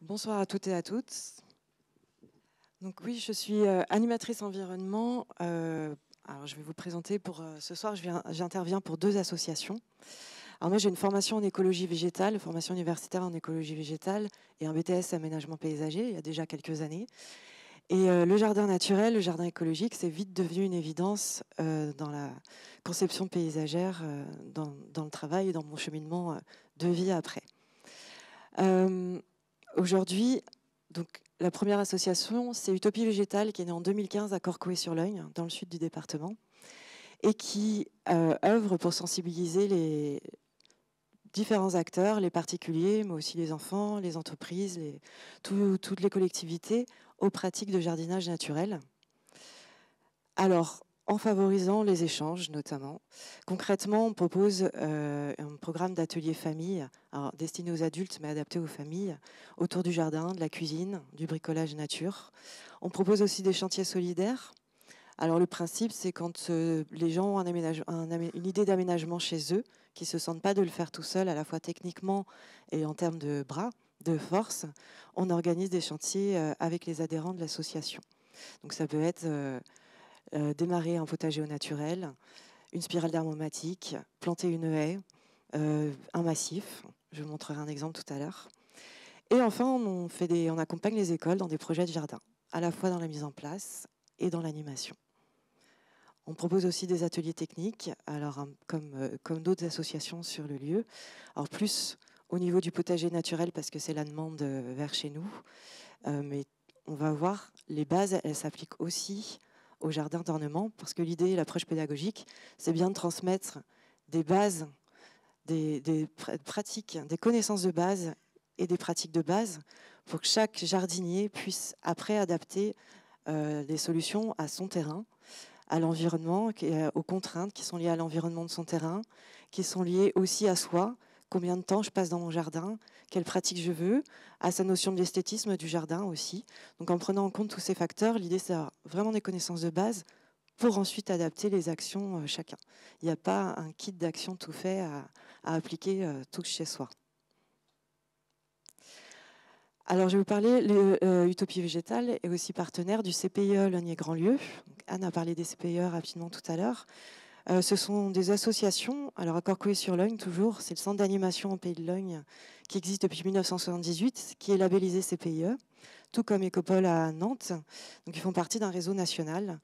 Bonsoir à toutes et à toutes. Donc oui, je suis animatrice environnement. Alors je vais vous présenter pour ce soir. J'interviens pour deux associations. Alors moi, j'ai une formation en écologie végétale, formation universitaire en écologie végétale et un BTS aménagement paysager il y a déjà quelques années. Et le jardin naturel, le jardin écologique, c'est vite devenu une évidence dans la conception paysagère, dans le travail et dans mon cheminement de vie après. Aujourd'hui, donc, la première association, c'est Utopie Végétale, qui est née en 2015 à Corcouët-sur-Logne, dans le sud du département, et qui œuvre pour sensibiliser les différents acteurs, les particuliers, mais aussi les enfants, les entreprises, toutes les collectivités, aux pratiques de jardinage naturel. Alors, en favorisant les échanges notamment. Concrètement, on propose un programme d'ateliers famille, destiné aux adultes mais adapté aux familles, autour du jardin, de la cuisine, du bricolage nature. On propose aussi des chantiers solidaires. Alors le principe, c'est quand les gens ont une idée d'aménagement chez eux, qui ne se sentent pas de le faire tout seul, à la fois techniquement et en termes de bras, de force, on organise des chantiers avec les adhérents de l'association. Donc ça peut être démarrer un potager au naturel, une spirale d'aromatique, planter une haie, un massif. Je vous montrerai un exemple tout à l'heure. Et enfin, on accompagne les écoles dans des projets de jardin, à la fois dans la mise en place et dans l'animation. On propose aussi des ateliers techniques, alors, comme d'autres associations sur le lieu. Alors plus au niveau du potager naturel, parce que c'est la demande vers chez nous. Mais on va voir, les bases, elles s'appliquent aussi au jardin d'ornement, parce que l'idée, l'approche pédagogique, c'est bien de transmettre des bases, des pratiques, des connaissances de base et des pratiques de base pour que chaque jardinier puisse après adapter des solutions à son terrain, à l'environnement, aux contraintes qui sont liées à l'environnement de son terrain, qui sont liées aussi à soi. Combien de temps je passe dans mon jardin, quelle pratique je veux, à sa notion de l'esthétisme du jardin aussi. Donc en prenant en compte tous ces facteurs, l'idée c'est d'avoir vraiment des connaissances de base pour ensuite adapter les actions chacun. Il n'y a pas un kit d'action tout fait à appliquer tout chez soi. Alors, je vais vous parler, Utopie Végétale est aussi partenaire du CPIE Logné-Grandlieu. Anne a parlé des CPIE rapidement tout à l'heure. Ce sont des associations, alors à Corcouët-sur-Logne toujours, c'est le centre d'animation en Pays de Logne qui existe depuis 1978, qui est labellisé CPIE, tout comme Écopole à Nantes. Donc, ils font partie d'un réseau national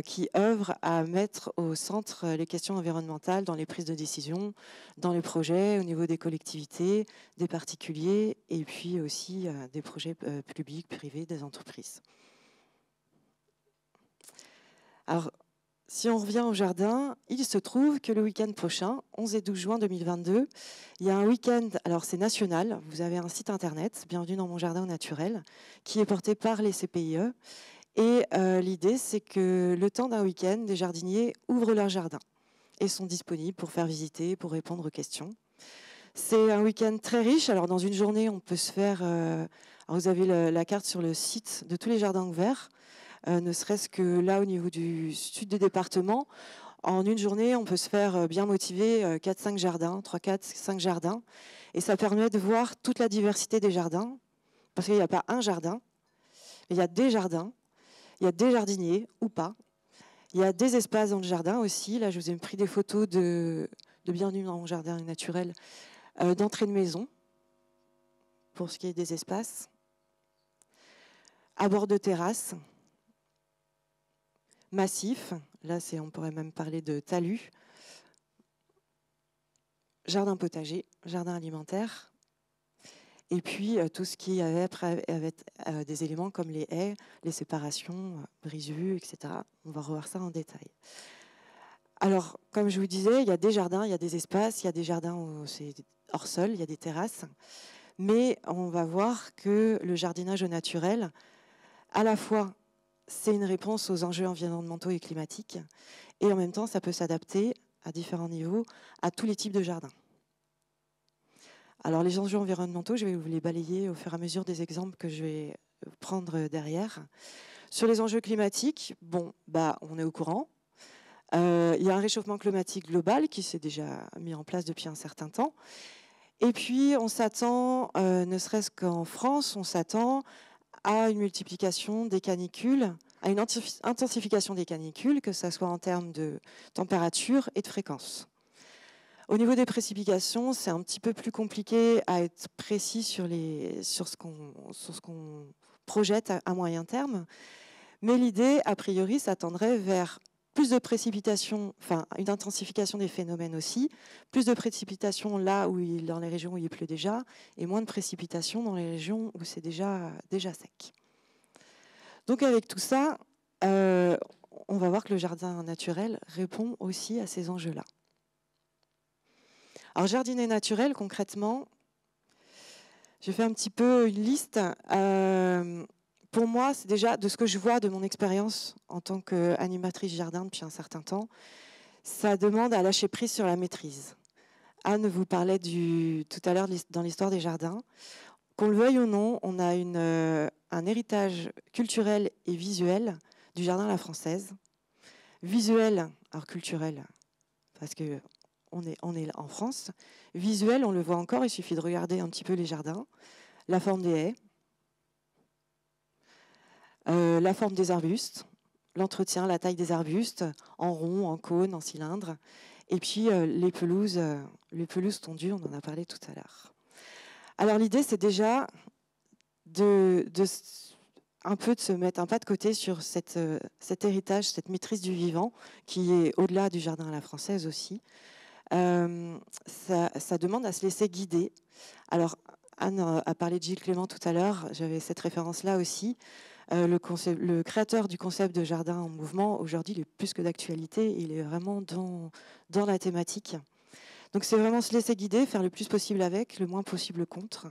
qui œuvre à mettre au centre les questions environnementales dans les prises de décision, dans les projets au niveau des collectivités, des particuliers et puis aussi des projets publics, privés, des entreprises. Alors, si on revient au jardin, il se trouve que le week-end prochain, 11 et 12 juin 2022, il y a un week-end, alors c'est national, vous avez un site internet, Bienvenue dans mon jardin au naturel, qui est porté par les CPIE. Et l'idée, c'est que le temps d'un week-end, des jardiniers ouvrent leur jardin et sont disponibles pour faire visiter, pour répondre aux questions. C'est un week-end très riche. Alors, dans une journée, on peut se faire... vous avez la carte sur le site de tous les jardins ouverts, ne serait-ce que là, au niveau du sud du département. En une journée, on peut se faire bien motiver 4-5 jardins, 3, 4, 5 jardins. Et ça permet de voir toute la diversité des jardins, parce qu'il n'y a pas un jardin, mais il y a des jardins. Il y a des jardiniers ou pas. Il y a des espaces dans le jardin aussi. Là, je vous ai pris des photos de Bienvenue dans mon jardin naturel, d'entrée de maison, pour ce qui est des espaces. À bord de terrasse, massif. Là, on pourrait même parler de talus. Jardin potager, jardin alimentaire. Et puis, tout ce qui avait des éléments comme les haies, les séparations, brise-vue, etc. On va revoir ça en détail. Alors, comme je vous disais, il y a des jardins, il y a des espaces, il y a des jardins où c'est hors sol, il y a des terrasses. Mais on va voir que le jardinage au naturel, à la fois, c'est une réponse aux enjeux environnementaux et climatiques, et en même temps, ça peut s'adapter à différents niveaux à tous les types de jardins. Alors, les enjeux environnementaux, je vais vous les balayer au fur et à mesure des exemples que je vais prendre derrière. Sur les enjeux climatiques, on est au courant. Il y a un réchauffement climatique global qui s'est déjà mis en place depuis un certain temps. Et puis, on s'attend, ne serait-ce qu'en France, on s'attend à une multiplication des canicules, à une intensification des canicules, que ce soit en termes de température et de fréquence. Au niveau des précipitations, c'est un petit peu plus compliqué à être précis sur ce qu'on projette à moyen terme. Mais l'idée, a priori, s'attendrait vers plus de précipitations, enfin une intensification des phénomènes aussi, plus de précipitations là dans les régions où il pleut déjà, et moins de précipitations dans les régions où c'est déjà sec. Donc avec tout ça, on va voir que le jardin naturel répond aussi à ces enjeux-là. Alors jardiner naturel, concrètement, j'ai fait un petit peu une liste. Pour moi, c'est déjà de ce que je vois de mon expérience en tant qu'animatrice jardin depuis un certain temps, ça demande à lâcher prise sur la maîtrise. Anne vous parlait tout à l'heure dans l'histoire des jardins. Qu'on le veuille ou non, on a un héritage culturel et visuel du jardin à la française. Visuel, alors culturel, parce qu'on est en France. Visuel, on le voit encore, il suffit de regarder un petit peu les jardins. La forme des haies, la forme des arbustes, l'entretien, la taille des arbustes, en rond, en cône, en cylindre. Et puis les pelouses tondues, on en a parlé tout à l'heure. Alors l'idée, c'est déjà un peu de se mettre un pas de côté sur cet héritage, cette maîtrise du vivant, qui est au-delà du jardin à la française aussi. Ça demande à se laisser guider. Alors, Anne a parlé de Gilles Clément tout à l'heure, j'avais cette référence-là aussi. Le créateur du concept de jardin en mouvement, aujourd'hui, il est plus que d'actualité, il est vraiment dans la thématique. Donc c'est vraiment se laisser guider, faire le plus possible avec, le moins possible contre.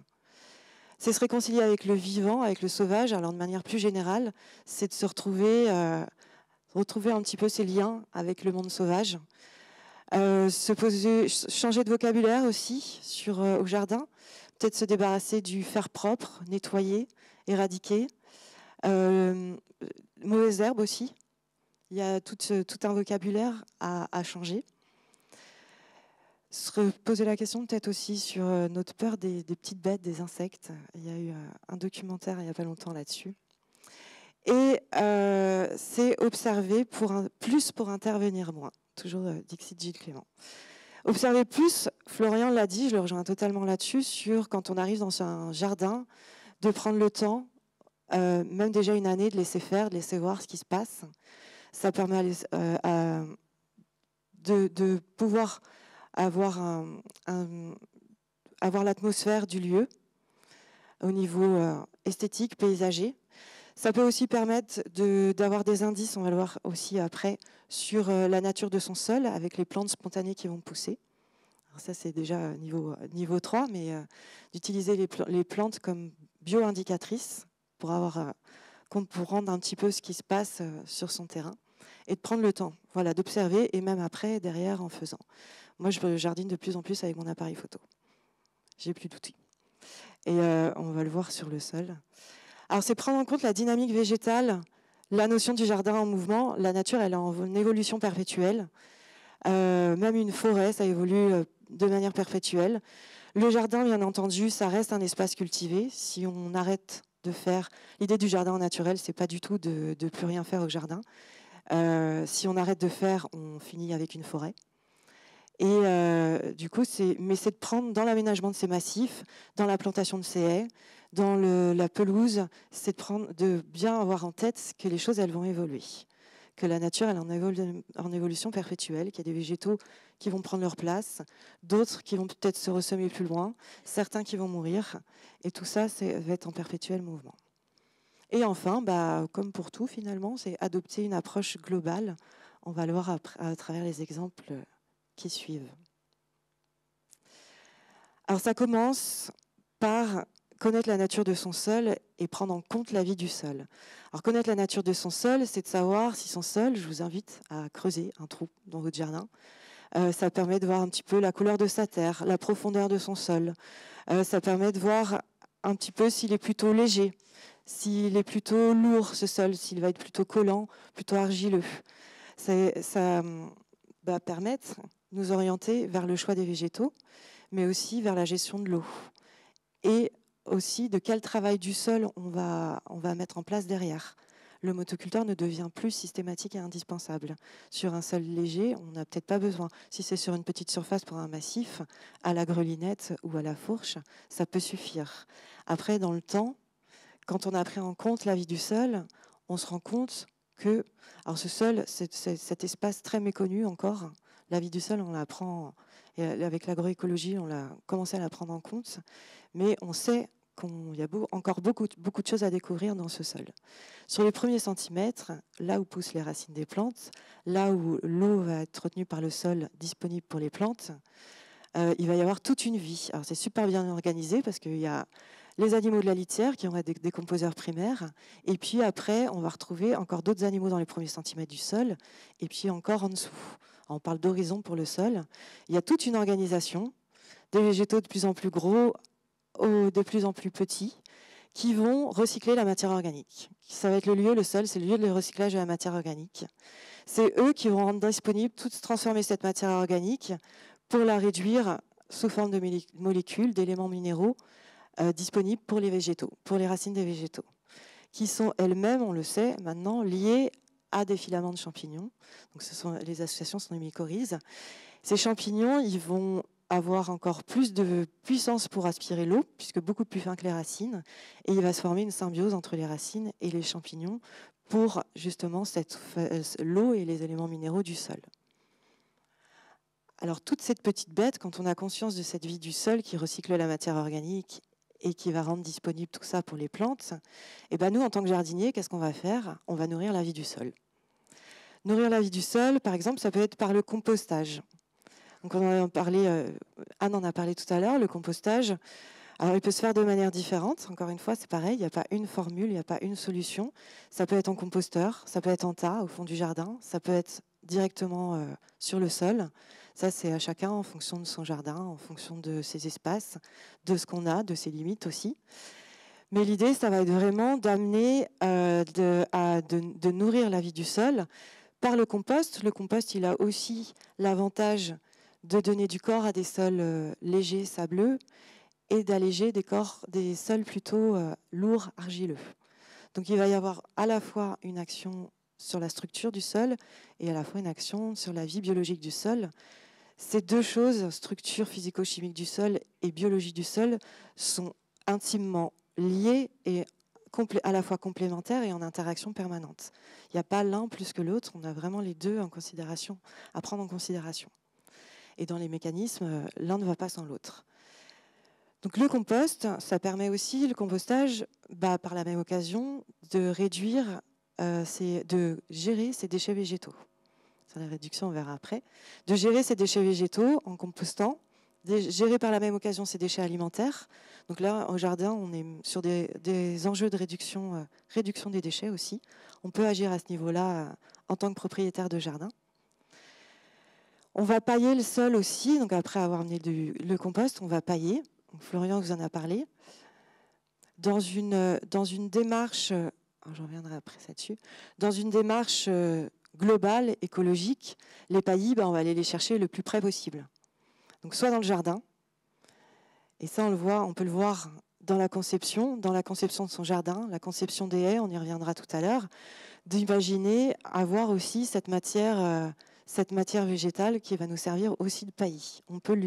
C'est se réconcilier avec le vivant, avec le sauvage. Alors de manière plus générale, c'est de se retrouver un petit peu ses liens avec le monde sauvage. Changer de vocabulaire aussi au jardin. Peut-être se débarrasser du faire propre, nettoyer, éradiquer. Mauvaises herbes aussi. Il y a tout un vocabulaire à changer. Se poser la question peut-être aussi sur notre peur des petites bêtes, des insectes. Il y a eu un documentaire il n'y a pas longtemps là-dessus. Et c'est observer plus pour intervenir moins. Toujours Dixit Gilles Clément. Observer plus, Florian l'a dit, je le rejoins totalement là-dessus, sur quand on arrive dans un jardin, de prendre le temps, même déjà une année, de laisser faire, de laisser voir ce qui se passe. Ça permet de pouvoir avoir l'atmosphère du lieu au niveau esthétique, paysager. Ça peut aussi permettre d'avoir des indices, on va le voir aussi après, sur la nature de son sol, avec les plantes spontanées qui vont pousser. Alors ça, c'est déjà niveau 3, mais d'utiliser les plantes comme bio-indicatrices pour rendre un petit peu ce qui se passe sur son terrain et de prendre le temps, voilà, d'observer et même après, derrière, en faisant. Moi, je jardine de plus en plus avec mon appareil photo. J'ai plus d'outils. Et on va le voir sur le sol. Alors, c'est prendre en compte la dynamique végétale, la notion du jardin en mouvement. La nature, elle est en évolution perpétuelle. Même une forêt, ça évolue de manière perpétuelle. Le jardin, bien entendu, ça reste un espace cultivé. Si on arrête de faire... L'idée du jardin naturel, c'est pas du tout de plus rien faire au jardin. Si on arrête de faire, on finit avec une forêt. Et du coup, c'est de prendre dans l'aménagement de ces massifs, dans la plantation de ces haies, dans la pelouse, c'est de bien avoir en tête que les choses, elles vont évoluer. Que la nature, elle est en évolution perpétuelle, qu'il y a des végétaux qui vont prendre leur place, d'autres qui vont peut-être se ressemer plus loin, certains qui vont mourir. Et tout ça, va être en perpétuel mouvement. Et enfin, comme pour tout finalement, c'est adopter une approche globale. On va le voir à travers les exemples qui suivent. Alors ça commence par connaître la nature de son sol et prendre en compte la vie du sol. Alors connaître la nature de son sol, c'est de savoir si son sol, je vous invite à creuser un trou dans votre jardin. Ça permet de voir un petit peu la couleur de sa terre, la profondeur de son sol. Ça permet de voir un petit peu s'il est plutôt léger, s'il est plutôt lourd ce sol, s'il va être plutôt collant, plutôt argileux. Ça va permettre de nous orienter vers le choix des végétaux, mais aussi vers la gestion de l'eau. Et aussi de quel travail du sol on va mettre en place derrière. Le motoculteur ne devient plus systématique et indispensable. Sur un sol léger, on n'a peut-être pas besoin. Si c'est sur une petite surface pour un massif, à la grelinette ou à la fourche, ça peut suffire. Après, dans le temps, quand on a pris en compte la vie du sol, on se rend compte que, alors ce sol, c'est cet espace très méconnu encore. La vie du sol, on l'apprend, et avec l'agroécologie, on a commencé à la prendre en compte, mais on sait qu'il y a encore beaucoup de choses à découvrir dans ce sol. Sur les premiers centimètres, là où poussent les racines des plantes, là où l'eau va être retenue par le sol disponible pour les plantes, il va y avoir toute une vie. Alors c'est super bien organisé parce qu'il y a les animaux de la litière qui ont des décomposeurs primaires, et puis après on va retrouver encore d'autres animaux dans les premiers centimètres du sol, et puis encore en dessous. On parle d'horizon pour le sol. Il y a toute une organisation, des végétaux de plus en plus gros, de plus en plus petits, qui vont recycler la matière organique. Ça va être le sol, c'est le lieu de recyclage de la matière organique. C'est eux qui vont rendre disponible, transformer cette matière organique pour la réduire sous forme de molécules, d'éléments minéraux disponibles pour les végétaux, pour les racines des végétaux, qui sont elles-mêmes, on le sait maintenant, liées à des filaments de champignons. Donc les associations sont des mycorhizes. Ces champignons, ils vont avoir encore plus de puissance pour aspirer l'eau, puisque beaucoup plus fin que les racines, et il va se former une symbiose entre les racines et les champignons pour justement l'eau et les éléments minéraux du sol. Alors toute cette petite bête, quand on a conscience de cette vie du sol qui recycle la matière organique et qui va rendre disponible tout ça pour les plantes, et ben nous, en tant que jardiniers, qu'est-ce qu'on va faire? On va nourrir la vie du sol. Nourrir la vie du sol, par exemple, ça peut être par le compostage. Donc Anne en a parlé tout à l'heure, le compostage. Alors il peut se faire de manière différente. Encore une fois, c'est pareil, il n'y a pas une formule, il n'y a pas une solution. Ça peut être en composteur, ça peut être en tas au fond du jardin, ça peut être directement sur le sol. Ça, c'est à chacun en fonction de son jardin, en fonction de ses espaces, de ce qu'on a, de ses limites aussi. Mais l'idée, ça va être vraiment d'amener, de nourrir la vie du sol par le compost. Le compost, il a aussi l'avantage de donner du corps à des sols légers, sableux, et d'alléger des sols plutôt lourds, argileux. Donc il va y avoir à la fois une action sur la structure du sol et à la fois une action sur la vie biologique du sol. Ces deux choses, structure physico-chimique du sol et biologie du sol, sont intimement liées et à la fois complémentaires et en interaction permanente. Il n'y a pas l'un plus que l'autre, on a vraiment les deux à prendre en considération. Et dans les mécanismes, l'un ne va pas sans l'autre. Donc le compost, ça permet aussi, le compostage, par la même occasion, de réduire, de gérer ces déchets végétaux. Sur la réduction, on verra après. De gérer ces déchets végétaux en compostant, gérer par la même occasion ces déchets alimentaires. Donc là, au jardin, on est sur des enjeux de réduction des déchets aussi. On peut agir à ce niveau-là en tant que propriétaire de jardin. On va pailler le sol aussi. Donc après avoir amené le compost, on va pailler. Florian vous en a parlé. Dans une démarche, j'en reviendrai après là-dessus, dans une démarche globale, écologique, les paillis, on va aller les chercher le plus près possible. Donc soit dans le jardin, et ça on peut le voir dans la conception de son jardin, la conception des haies, on y reviendra tout à l'heure, d'imaginer avoir aussi cette matière végétale qui va nous servir aussi de paillis. On peut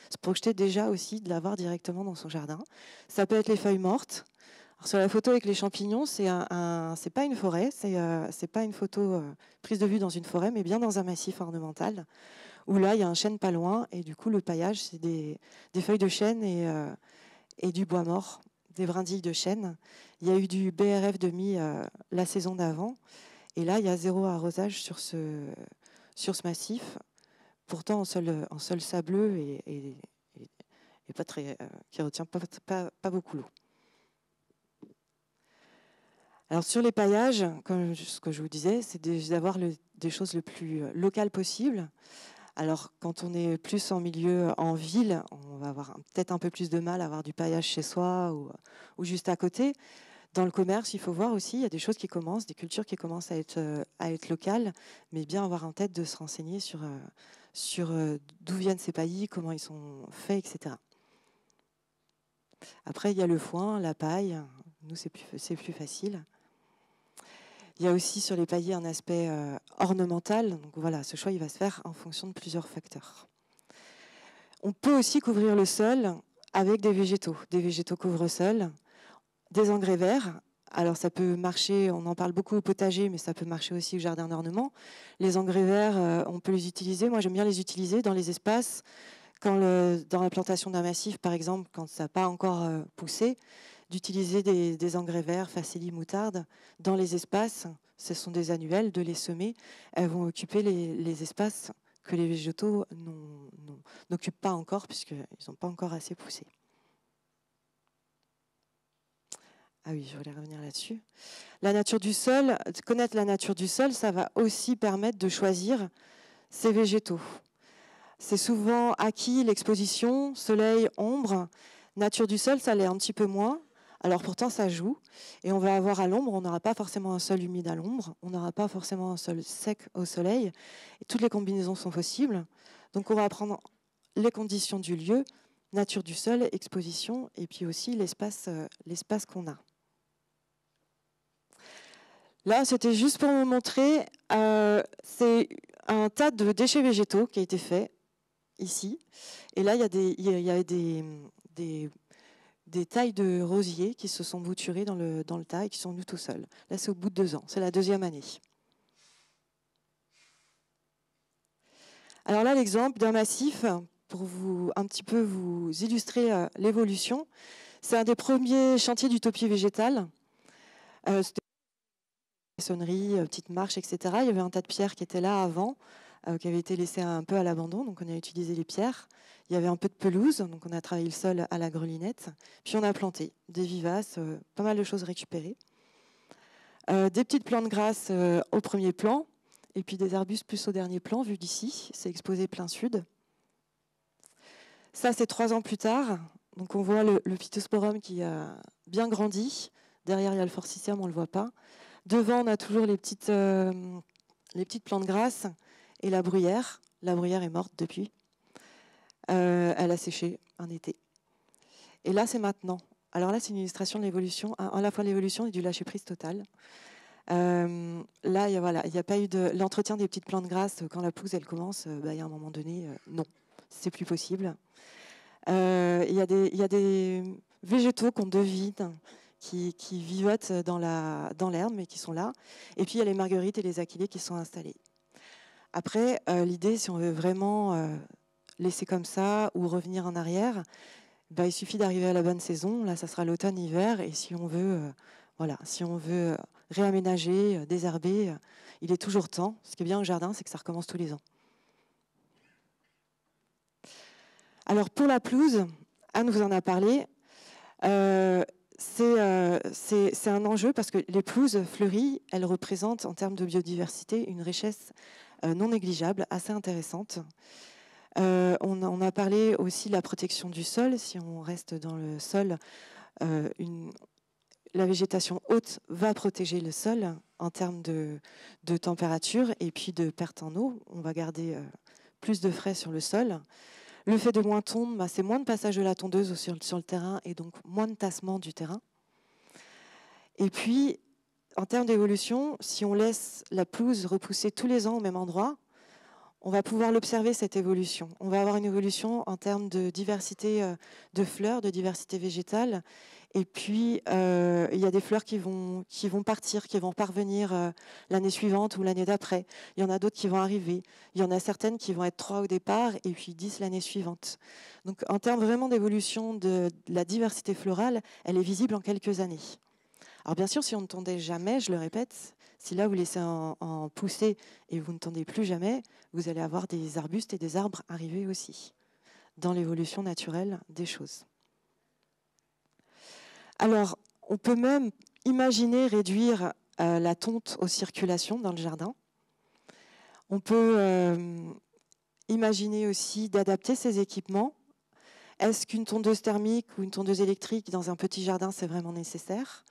se projeter déjà aussi de l'avoir directement dans son jardin. Ça peut être les feuilles mortes. Alors, sur la photo avec les champignons, c'est pas une forêt, c'est pas une photo prise de vue dans une forêt, mais bien dans un massif ornemental, où là, il y a un chêne pas loin, et du coup, le paillage, c'est des feuilles de chêne et du bois mort, des brindilles de chêne. Il y a eu du BRF de mie la saison d'avant, et là, il y a zéro arrosage sur ce massif, pourtant en sol sableux et pas très, qui retient pas beaucoup l'eau. Alors sur les paillages, comme ce que je vous disais, c'est d'avoir des choses le plus locales possible. Alors quand on est plus en milieu, en ville, on va avoir peut-être un peu plus de mal à avoir du paillage chez soi ou juste à côté. Dans le commerce, il faut voir aussi, il y a des choses qui commencent, des cultures qui commencent à être locales, mais bien avoir en tête de se renseigner sur sur d'où viennent ces paillis, comment ils sont faits, etc. Après, il y a le foin, la paille. Nous, c'est plus facile. Il y a aussi sur les paillis un aspect ornemental. Donc voilà, ce choix il va se faire en fonction de plusieurs facteurs. On peut aussi couvrir le sol avec des végétaux couvre-sol, des engrais verts. Alors ça peut marcher, on en parle beaucoup au potager, mais ça peut marcher aussi au jardin d'ornement. Les engrais verts, on peut les utiliser. Moi, j'aime bien les utiliser dans les espaces, dans la plantation d'un massif, par exemple, quand ça n'a pas encore poussé, d'utiliser des engrais verts, facélie, moutarde, dans les espaces. Ce sont des annuelles, de les semer. Elles vont occuper les espaces que les végétaux n'occupent pas encore, puisqu'ils n'ont pas encore assez poussé. Ah oui, je voulais revenir là-dessus. La nature du sol, connaître la nature du sol, ça va aussi permettre de choisir ces végétaux. C'est souvent acquis l'exposition, soleil, ombre. Nature du sol, ça l'est un petit peu moins. Alors pourtant, ça joue. Et on va avoir à l'ombre, on n'aura pas forcément un sol humide à l'ombre, on n'aura pas forcément un sol sec au soleil. Et toutes les combinaisons sont possibles. Donc on va prendre les conditions du lieu, nature du sol, exposition, et puis aussi l'espace qu'on a. Là, c'était juste pour vous montrer, c'est un tas de déchets végétaux qui a été fait ici. Et là, il y a des tailles de rosiers qui se sont bouturées dans le tas et qui sont venus tout seuls. Là, c'est au bout de 2 ans. C'est la 2e année. Alors là, l'exemple d'un massif, pour un petit peu vous illustrer l'évolution. C'est un des premiers chantiers d'utopie végétale. C'était maçonnerie, petite marche, etc. Il y avait un tas de pierres qui étaient là avant, qui avaient été laissées un peu à l'abandon. Donc on a utilisé les pierres. Il y avait un peu de pelouse, donc on a travaillé le sol à la grelinette. Puis on a planté des vivaces, pas mal de choses récupérées. Des petites plantes grasses au premier plan, et puis des arbustes plus au dernier plan, vu d'ici. C'est exposé plein sud. Ça, c'est 3 ans plus tard. Donc on voit le Pittosporum qui a bien grandi. Derrière, il y a le Forsythium, on ne le voit pas. Devant, on a toujours les petites plantes grasses et la bruyère. La bruyère est morte depuis. Elle a séché un été. Et là, c'est maintenant. Alors là, c'est une illustration de l'évolution, à la fois l'évolution et du lâcher-prise total. Là, il n'y a pas eu de l'entretien des petites plantes grasses. Quand la pelouse, elle commence, il y a un moment donné, non, c'est plus possible. Il y a des végétaux qu'on devine, qui vivotent dans l'herbe, mais qui sont là. Et puis, il y a les marguerites et les achillées qui sont installés. Après, l'idée, si on veut vraiment laisser comme ça ou revenir en arrière, il suffit d'arriver à la bonne saison. Là, ça sera l'automne-hiver. Et si on veut, réaménager, désherber, il est toujours temps. Ce qui est bien au jardin, c'est que ça recommence tous les ans. Alors, pour la pelouse, Anne vous en a parlé. C'est un enjeu parce que les pelouses fleuries, elles représentent en termes de biodiversité une richesse non négligeable, assez intéressante. On a parlé aussi de la protection du sol. Si on reste dans le sol, la végétation haute va protéger le sol en termes de température et puis de perte en eau. On va garder plus de frais sur le sol. Le fait de moins tondre, c'est moins de passage de la tondeuse sur le terrain et donc moins de tassement du terrain. Et puis, en termes d'évolution, si on laisse la pelouse repousser tous les ans au même endroit, on va pouvoir l'observer, cette évolution. On va avoir une évolution en termes de diversité de fleurs, de diversité végétale. Et puis, il y a des fleurs qui vont partir, qui vont parvenir l'année suivante ou l'année d'après. Il y en a d'autres qui vont arriver. Il y en a certaines qui vont être 3 au départ et puis 10 l'année suivante. Donc, en termes vraiment d'évolution de la diversité florale, elle est visible en quelques années. Alors, bien sûr, si on ne tondait jamais, je le répète, si là, vous laissez en pousser et vous ne tondez plus jamais, vous allez avoir des arbustes et des arbres arriver aussi dans l'évolution naturelle des choses. Alors, on peut même imaginer réduire la tonte aux circulations dans le jardin. On peut imaginer aussi d'adapter ces équipements. Est-ce qu'une tondeuse thermique ou une tondeuse électrique dans un petit jardin, c'est vraiment nécessaire ?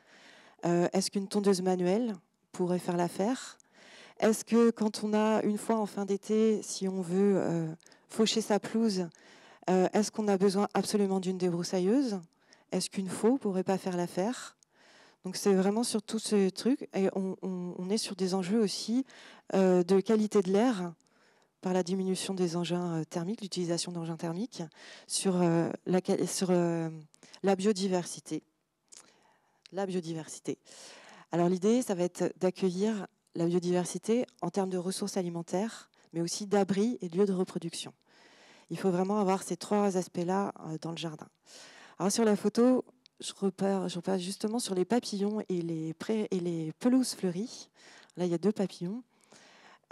Est-ce qu'une tondeuse manuelle pourrait faire l'affaire ? Est-ce que quand on a une fois en fin d'été, si on veut faucher sa pelouse, est-ce qu'on a besoin absolument d'une débroussailleuse? Est-ce qu'une faux ne pourrait pas faire l'affaire? Donc c'est vraiment sur tous ces trucs. Et on est sur des enjeux aussi de qualité de l'air par la diminution des engins thermiques, l'utilisation d'engins thermiques, sur la biodiversité. La biodiversité. Alors l'idée, ça va être d'accueillir la biodiversité en termes de ressources alimentaires, mais aussi d'abris et de lieux de reproduction. Il faut vraiment avoir ces trois aspects-là dans le jardin. Alors sur la photo, je repasse justement sur les papillons et les pelouses fleuries. Là, il y a 2 papillons.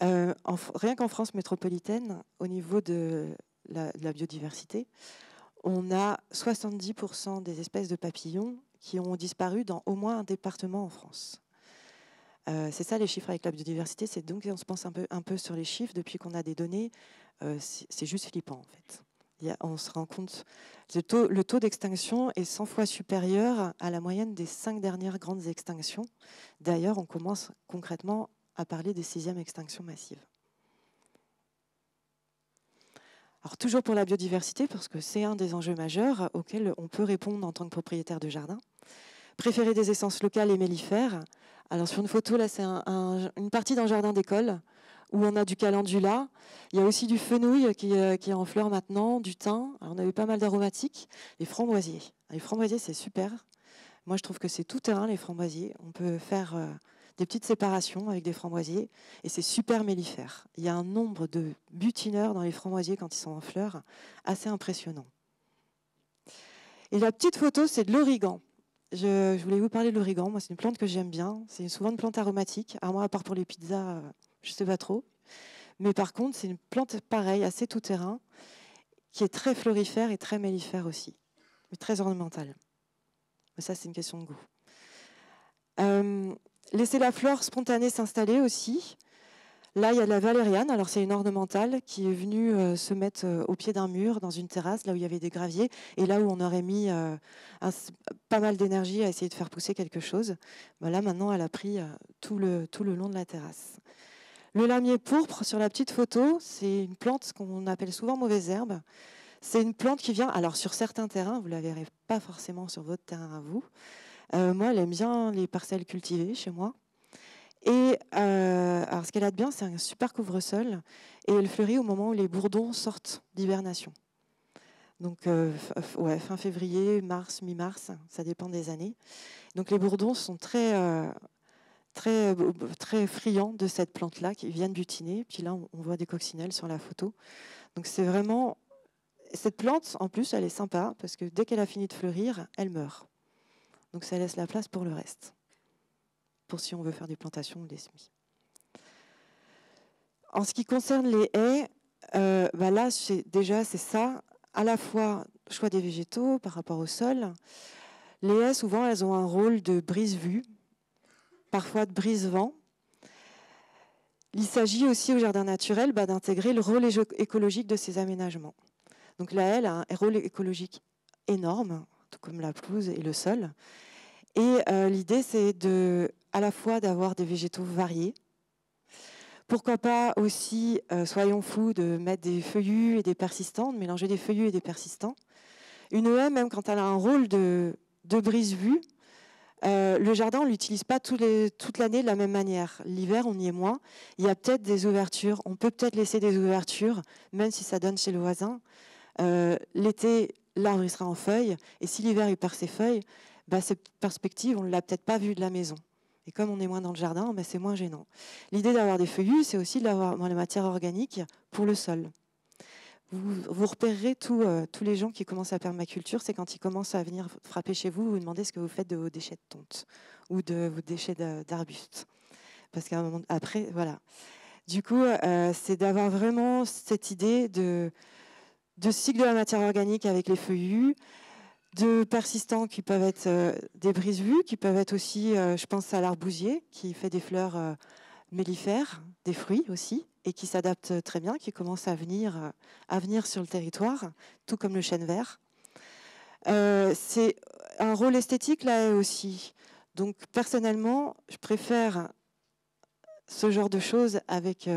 Rien qu'en France métropolitaine, au niveau de la biodiversité, on a 70% des espèces de papillons qui ont disparu dans au moins un département en France. C'est ça les chiffres avec la biodiversité. C'est donc on se pense un peu sur les chiffres depuis qu'on a des données. C'est juste flippant en fait. On se rend compte, le taux d'extinction est 100 fois supérieur à la moyenne des 5 dernières grandes extinctions. D'ailleurs, on commence concrètement à parler des 6e extinctions massives. Alors toujours pour la biodiversité, parce que c'est un des enjeux majeurs auxquels on peut répondre en tant que propriétaire de jardin. Préférer des essences locales et mellifères. Alors sur une photo, là, c'est une partie d'un jardin d'école où on a du calendula. Il y a aussi du fenouil qui est en fleurs maintenant, du thym. Alors, on a eu pas mal d'aromatiques. Les framboisiers. Les framboisiers, c'est super. Moi, je trouve que c'est tout terrain, les framboisiers. On peut faire des petites séparations avec des framboisiers et c'est super mellifère. Il y a un nombre de butineurs dans les framboisiers quand ils sont en fleurs assez impressionnant. Et la petite photo, c'est de l'origan. Je voulais vous parler de l'origan. Moi, c'est une plante que j'aime bien. C'est souvent une plante aromatique. Alors moi, à part pour les pizzas, je ne sais pas trop. Mais par contre, c'est une plante pareille, assez tout-terrain, qui est très florifère et très mellifère aussi, mais très ornementale. Mais ça, c'est une question de goût. Laisser la flore spontanée s'installer aussi. Là, il y a de la valériane. Alors, c'est une ornementale qui est venue se mettre au pied d'un mur, dans une terrasse, là où il y avait des graviers, et là où on aurait mis pas mal d'énergie à essayer de faire pousser quelque chose. Ben là, maintenant, elle a pris tout le long de la terrasse. Le lamier pourpre, sur la petite photo, c'est une plante qu'on appelle souvent mauvaise herbe. C'est une plante qui vient, alors sur certains terrains, vous ne la verrez pas forcément sur votre terrain à vous. Moi, elle aime bien les parcelles cultivées chez moi. Et alors, ce qu'elle a de bien, c'est un super couvre-sol. Et elle fleurit au moment où les bourdons sortent d'hibernation. Donc, fin février, mars, mi-mars, ça dépend des années. Donc, les bourdons sont très friands de cette plante-là, qui viennent butiner. Puis là, on voit des coccinelles sur la photo. Donc, c'est vraiment... Cette plante, en plus, elle est sympa, parce que dès qu'elle a fini de fleurir, elle meurt. Donc, ça laisse la place pour le reste, pour si on veut faire des plantations ou des semis. En ce qui concerne les haies, là, c'est ça, à la fois choix des végétaux par rapport au sol. Les haies, souvent, elles ont un rôle de brise-vue, parfois de brise-vent. Il s'agit aussi au jardin naturel d'intégrer le rôle écologique de ces aménagements. Donc la haie a un rôle écologique énorme, tout comme la pelouse et le sol. Et l'idée, c'est à la fois d'avoir des végétaux variés. Pourquoi pas aussi, soyons fous, de mettre des feuillus et des persistants, de mélanger des feuillus et des persistants. Une haie, même quand elle a un rôle de brise-vue, le jardin, on ne l'utilise pas toute l'année de la même manière. L'hiver, on y est moins. Il y a peut-être des ouvertures. On peut peut-être laisser des ouvertures, même si ça donne chez le voisin. L'été, l'arbre il sera en feuilles. Et si l'hiver, il perd ses feuilles, cette perspective, on ne l'a peut-être pas vue de la maison. Et comme on est moins dans le jardin, c'est moins gênant. L'idée d'avoir des feuillus, c'est aussi d'avoir la matière organique pour le sol. Vous repérerez tous les gens qui commencent à permaculture, c'est quand ils commencent à venir frapper chez vous, vous demandez ce que vous faites de vos déchets de tonte ou de vos déchets d'arbustes. Parce qu'à un moment après, voilà. Du coup, c'est d'avoir vraiment cette idée de cycle de la matière organique avec les feuillus, de persistants qui peuvent être des brise-vues, qui peuvent être aussi, je pense à l'arbousier, qui fait des fleurs mellifères, des fruits aussi, et qui s'adapte très bien, qui commence à venir sur le territoire, tout comme le chêne vert. C'est un rôle esthétique là aussi. Donc personnellement, je préfère ce genre de choses avec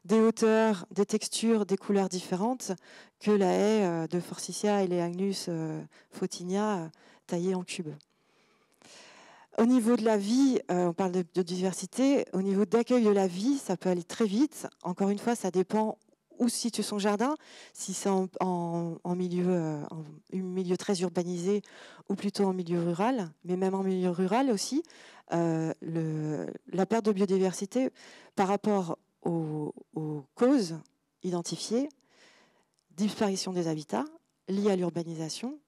des hauteurs, des textures, des couleurs différentes que la haie de Forsythia et les Agnus photinia taillées en cubes. Au niveau de la vie, on parle de diversité. Au niveau d'accueil de la vie, ça peut aller très vite. Encore une fois, ça dépend où se situe son jardin. Si c'est en milieu très urbanisé ou plutôt en milieu rural. Mais même en milieu rural aussi, la perte de biodiversité par rapport aux causes identifiées, disparition des habitats liées à l'urbanisation,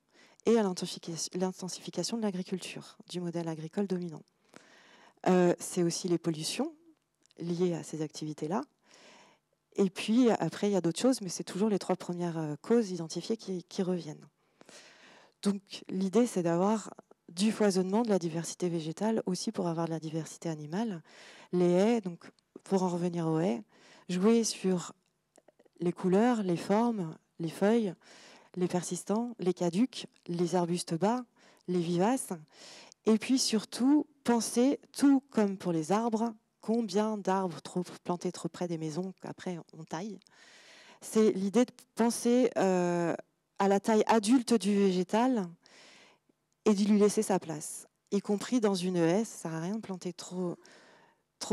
et à l'intensification de l'agriculture, du modèle agricole dominant. C'est aussi les pollutions liées à ces activités-là. Et puis après, il y a d'autres choses, mais c'est toujours les 3 premières causes identifiées qui reviennent. Donc l'idée, c'est d'avoir du foisonnement, de la diversité végétale, aussi pour avoir de la diversité animale. Les haies, donc pour en revenir aux haies, jouer sur les couleurs, les formes, les feuilles, les persistants, les caducs, les arbustes bas, les vivaces. Et puis surtout, penser, tout comme pour les arbres, combien d'arbres plantés trop près des maisons qu'après on taille. C'est l'idée de penser à la taille adulte du végétal et de lui laisser sa place, y compris dans une haie. Ça ne sert à rien de planter trop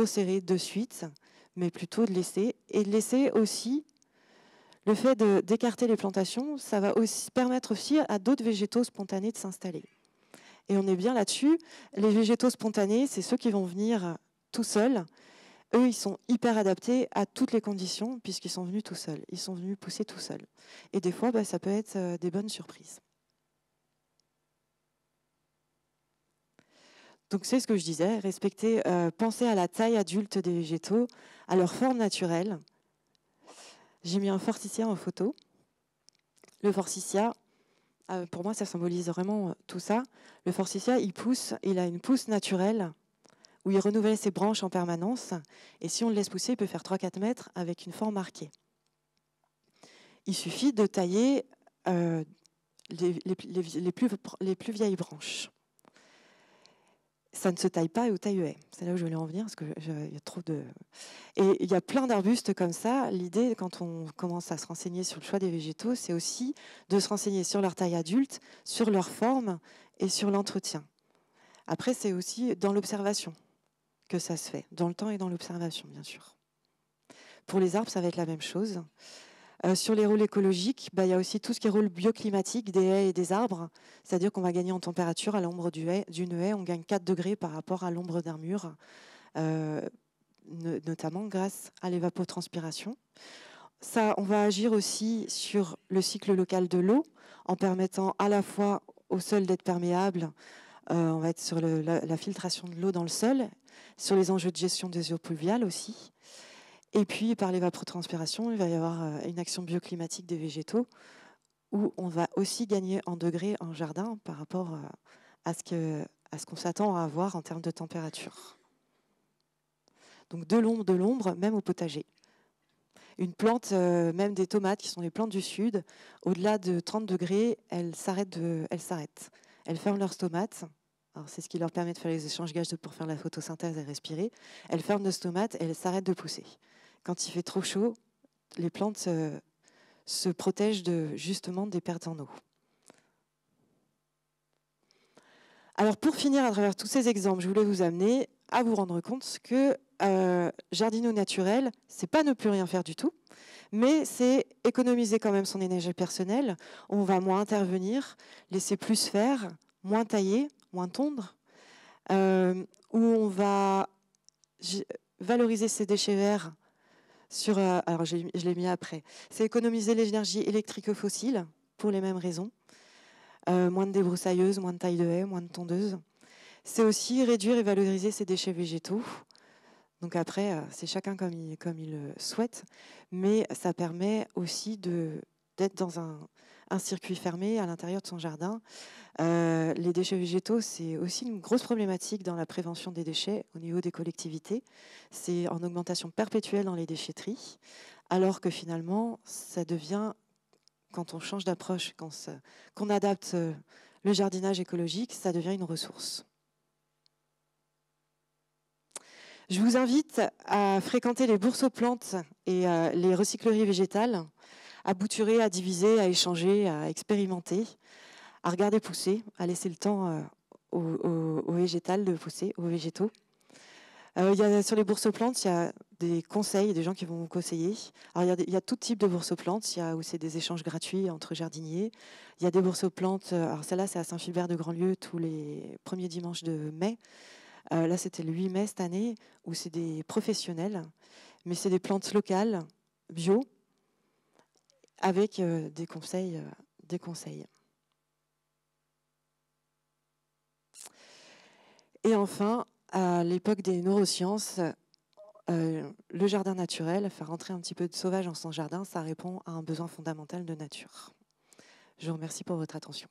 serré de suite, mais plutôt de laisser. Et de laisser aussi le fait d'écarter les plantations, ça va aussi permettre aussi à d'autres végétaux spontanés de s'installer. Et on est bien là-dessus. Les végétaux spontanés, c'est ceux qui vont venir tout seuls. Eux, ils sont hyper adaptés à toutes les conditions puisqu'ils sont venus tout seuls. Ils sont venus pousser tout seuls. Et des fois, ça peut être des bonnes surprises. Donc c'est ce que je disais, respecter, penser à la taille adulte des végétaux, à leur forme naturelle. J'ai mis un forsythia en photo. Le forsythia, pour moi, ça symbolise vraiment tout ça. Le forsythia, il a une pousse naturelle où il renouvelle ses branches en permanence. Et si on le laisse pousser, il peut faire 3-4 mètres avec une forme marquée. Il suffit de tailler les plus vieilles branches. Ça ne se taille pas au taille-haie. C'est là où je voulais en venir, parce qu'il y a trop de... Et il y a plein d'arbustes comme ça. L'idée, quand on commence à se renseigner sur le choix des végétaux, c'est aussi de se renseigner sur leur taille adulte, sur leur forme et sur l'entretien. Après, c'est aussi dans l'observation que ça se fait, dans le temps et dans l'observation, bien sûr. Pour les arbres, ça va être la même chose. Sur les rôles écologiques, il y a aussi tout ce qui est rôle bioclimatique des haies et des arbres, c'est-à-dire qu'on va gagner en température à l'ombre d'une haie, on gagne 4 degrés par rapport à l'ombre d'un mur, notamment grâce à l'évapotranspiration. Ça, on va agir aussi sur le cycle local de l'eau, en permettant à la fois au sol d'être perméable, on va être sur la filtration de l'eau dans le sol, sur les enjeux de gestion des eaux pluviales aussi. Et puis, par l'évapotranspiration, il va y avoir une action bioclimatique des végétaux où on va aussi gagner en degrés en jardin par rapport à ce qu'on s'attend à avoir en termes de température. Donc, de l'ombre, même au potager. Une plante, même des tomates, qui sont les plantes du sud, au-delà de 30 degrés, elles s'arrêtent. Elles ferment leurs stomates. Alors, c'est ce qui leur permet de faire les échanges gages pour faire la photosynthèse et respirer. Elles ferment leurs stomates et elles s'arrêtent de pousser. Quand il fait trop chaud, les plantes se protègent justement des pertes en eau. Alors pour finir, à travers tous ces exemples, je voulais vous amener à vous rendre compte que jardiner au naturel, c'est pas ne plus rien faire du tout, mais c'est économiser quand même son énergie personnelle. On va moins intervenir, laisser plus faire, moins tailler, moins tondre, où on va valoriser ses déchets verts. Alors je l'ai mis après. C'est économiser l'énergie électrique fossile pour les mêmes raisons. Moins de débroussailleuses, moins de taille de haies, moins de tondeuses. C'est aussi réduire et valoriser ses déchets végétaux. Donc après, c'est chacun comme il le souhaite, mais ça permet aussi d'être dans un circuit fermé à l'intérieur de son jardin. Les déchets végétaux, c'est aussi une grosse problématique dans la prévention des déchets au niveau des collectivités. C'est en augmentation perpétuelle dans les déchetteries, alors que finalement, ça devient, quand on change d'approche, qu'on adapte le jardinage écologique, ça devient une ressource. Je vous invite à fréquenter les bourses aux plantes et les recycleries végétales, à bouturer, à diviser, à échanger, à expérimenter, à regarder pousser, à laisser le temps aux végétales de pousser, aux végétaux. Sur les bourses aux plantes, il y a des conseils, des gens qui vont vous conseiller. Alors, il y a tout type de bourses aux plantes. Il y a où c'est des échanges gratuits entre jardiniers. Il y a des bourses aux plantes. Alors, celle-là, c'est à Saint-Philbert de Grandlieu tous les premiers dimanches de mai. Là, c'était le 8 mai cette année, où c'est des professionnels, mais c'est des plantes locales, bio, avec des conseils. Et enfin, à l'époque des neurosciences, le jardin naturel, faire rentrer un petit peu de sauvage dans son jardin, ça répond à un besoin fondamental de nature. Je vous remercie pour votre attention.